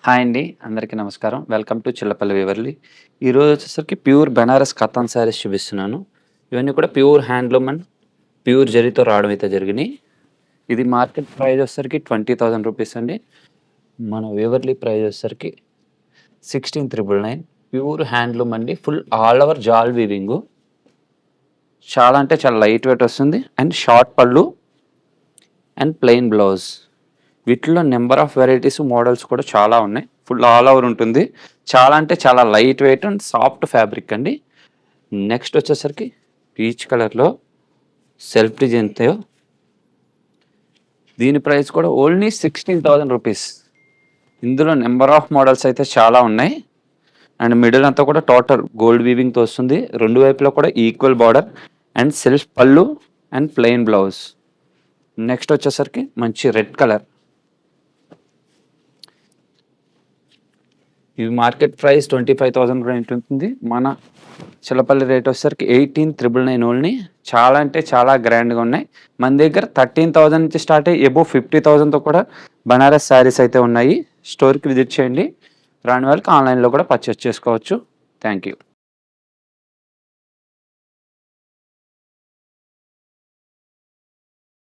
Hi అండి. అందరికీ నమస్కారం. వెల్కమ్ టు చిల్లపల్లి వేవర్లి. ఈరోజు వచ్చేసరికి ప్యూర్ బెనారస్ కతాన్ శారీస్ చూపిస్తున్నాను. ఇవన్నీ కూడా ప్యూర్ హ్యాండ్లూమ్ అండ్ ప్యూర్ జరీతో రావడం అయితే జరిగినాయి. ఇది మార్కెట్ ప్రైస్ వచ్చేసరికి 20,000 రూపీస్ అండి. మన వేవర్లీ ప్రైస్ వచ్చేసరికి 16,999. ప్యూర్ హ్యాండ్లూమ్ అండి. ఫుల్ ఆల్ ఓవర్ జాల్ వీవింగు. చాలా అంటే చాలా లైట్ వెయిట్ వస్తుంది అండ్ షార్ట్ పళ్ళు అండ్ ప్లెయిన్ బ్లౌజ్. వీటిలో నెంబర్ ఆఫ్ వెరైటీస్ మోడల్స్ కూడా చాలా ఉన్నాయి. ఫుల్ ఆల్ ఓవర్ ఉంటుంది. చాలా అంటే చాలా light wait and soft fabric అండి. నెక్స్ట్ వచ్చేసరికి పీచ్ కలర్లో సెల్ఫ్ డిజైన్తో, దీని ప్రైస్ కూడా ఓన్లీ 16,000 రూపీస్. ఇందులో నెంబర్ ఆఫ్ మోడల్స్ అయితే చాలా ఉన్నాయి అండ్ మిడిల్ అంతా కూడా టోటల్ గోల్డ్ వీవింగ్తో వస్తుంది. రెండు వైపులో కూడా ఈక్వల్ బార్డర్ అండ్ సెల్ఫ్ పళ్ళు అండ్ ప్లెయిన్ బ్లౌజ్. నెక్స్ట్ వచ్చేసరికి మంచి రెడ్ కలర్. ఇవి మార్కెట్ ప్రైస్ 25,000 రేంజ్ ఉంటుంది. మన చిల్లపల్లి రేట్ వచ్చేసరికి 18,999 ఓన్లీ. చాలా అంటే చాలా గ్రాండ్గా ఉన్నాయి. మన దగ్గర 13,000 నుంచి స్టార్ట్ అయ్యి అబోవ్ 50,000తో కూడా బనారస్ శారీస్ అయితే ఉన్నాయి. స్టోర్కి విజిట్ చేయండి. రాని వాళ్ళకి ఆన్లైన్లో కూడా పర్చేస్ చేసుకోవచ్చు. Thank you.